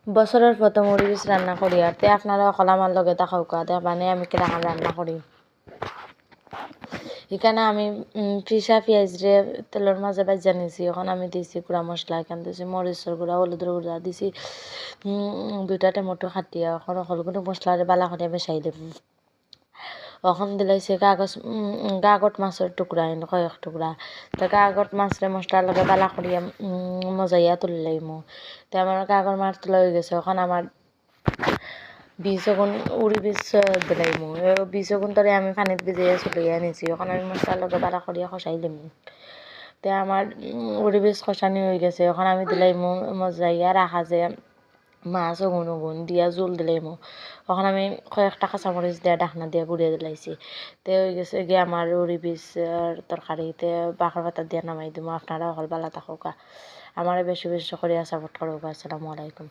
বছরের প্রথম উড়িবিস রান্না করি আর তে আপনারা অকল আমার লগে থাকুকা দেখবানে আমি কিরকম রান্না করি। এখানে আমি ফিসা পেঁয়াজ রে তেলের মাঝে ভাজা নিয়েছি। এখন আমি দিয়েছি গুঁড়া মশলা, এখানে দিয়েছি মরিচের গুঁড়া, হলুদের গুঁড়া দিয়েছি, 2টা টমেটো কাটিয়া এখন সকলগুলো মশলারে বালা করে মেশাই দেব। এখন দিলাইছে কাগজ মাছের টুকরা কয়েক টুকরা, তো কাগজ মাছরে মশলার লগে বালা করিয়া মজাইয়া তুলে লাইমু। তো আমার কাগজ মাছ তোলা হয়ে গেছে। এখন আমার বীজগুন উড়ি বীজ দিলাইমু। বীজগুন তরে আমি পানিত ভিজাইয়া চুলাইয়া নিয়েছি। এখন আমি মশলার লগে বালা করিয়া কষাই দিম। তো আমার উড়ি বীজ কষানি হয়ে গেছে। এখন আমি দিলাইমু মজাইয়া রাখা যে মাছ গুণ দিয়া জোল দিলাইমু। এখন আমি কয়েকটা কাঁচামরিচ দিয়া ঢাকনা দিয়া গুড়িয়ে দিলাইছি। তে হয়ে গেছে গিয়ে আমার উড়ি বীজ তরকারিতে বাঁকর পাতা দিয়া নামাই দিমু। আপনারা অকল বালা থাকুকা, আমারে বেশি বেশি করিয়া সাপোর্ট করুকা। আসসালামু আলাইকুম।